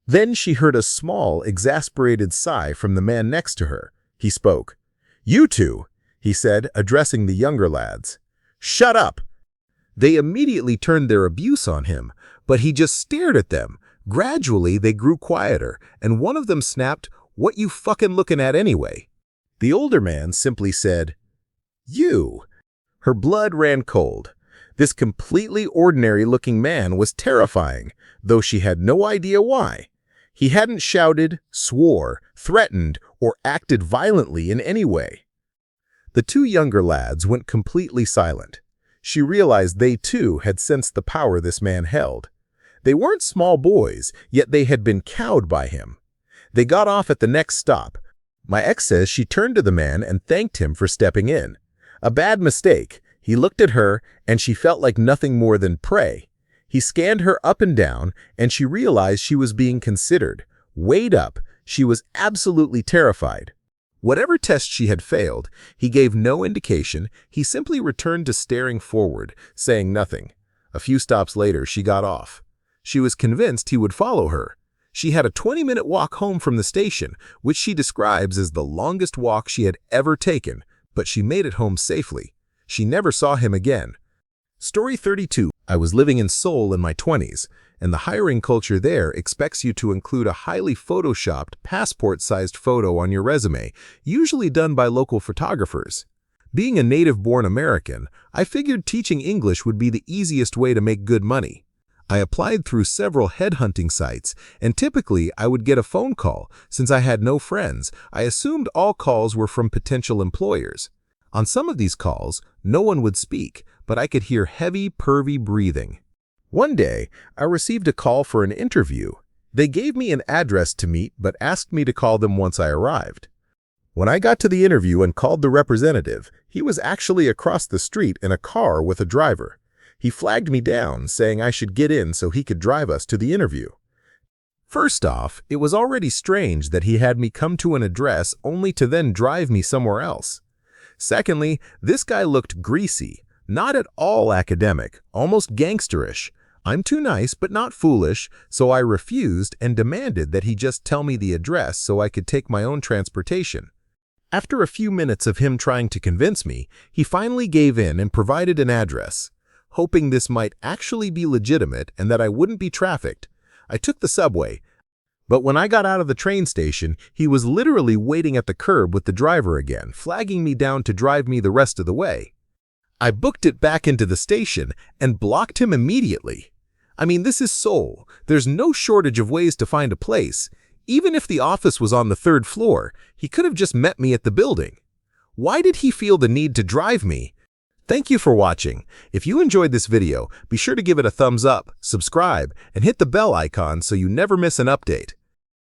Then she heard a small, exasperated sigh from the man next to her. He spoke. "You two," he said, addressing the younger lads. "Shut up!" They immediately turned their abuse on him, but he just stared at them. Gradually, they grew quieter, and one of them snapped, "What you fucking looking at anyway?" The older man simply said, "You." Her blood ran cold. This completely ordinary-looking man was terrifying, though she had no idea why. He hadn't shouted, swore, threatened, or acted violently in any way. The two younger lads went completely silent. She realized they too had sensed the power this man held. They weren't small boys, yet they had been cowed by him. They got off at the next stop. My ex says she turned to the man and thanked him for stepping in. A bad mistake. He looked at her, and she felt like nothing more than prey. He scanned her up and down, and she realized she was being considered. Weighed up, she was absolutely terrified. Whatever test she had failed, he gave no indication. He simply returned to staring forward, saying nothing. A few stops later, she got off. She was convinced he would follow her. She had a 20-minute walk home from the station, which she describes as the longest walk she had ever taken, but she made it home safely. She never saw him again. Story 32. I was living in Seoul in my 20s, and the hiring culture there expects you to include a highly photoshopped, passport-sized photo on your resume, usually done by local photographers. Being a native-born American, I figured teaching English would be the easiest way to make good money. I applied through several headhunting sites, and typically I would get a phone call. Since I had no friends, I assumed all calls were from potential employers. On some of these calls, no one would speak, but I could hear heavy, pervy breathing. One day, I received a call for an interview. They gave me an address to meet, but asked me to call them once I arrived. When I got to the interview and called the representative, he was actually across the street in a car with a driver. He flagged me down, saying I should get in so he could drive us to the interview. First off, it was already strange that he had me come to an address only to then drive me somewhere else. Secondly, this guy looked greasy, not at all academic, almost gangsterish. I'm too nice but not foolish, so I refused and demanded that he just tell me the address so I could take my own transportation. After a few minutes of him trying to convince me, he finally gave in and provided an address. Hoping this might actually be legitimate and that I wouldn't be trafficked, I took the subway. But when I got out of the train station, he was literally waiting at the curb with the driver again, flagging me down to drive me the rest of the way. I booked it back into the station and blocked him immediately. I mean, this is Seoul. There's no shortage of ways to find a place. Even if the office was on the 3rd floor, he could have just met me at the building. Why did he feel the need to drive me? Thank you for watching. If you enjoyed this video, be sure to give it a thumbs up, subscribe, and hit the bell icon so you never miss an update.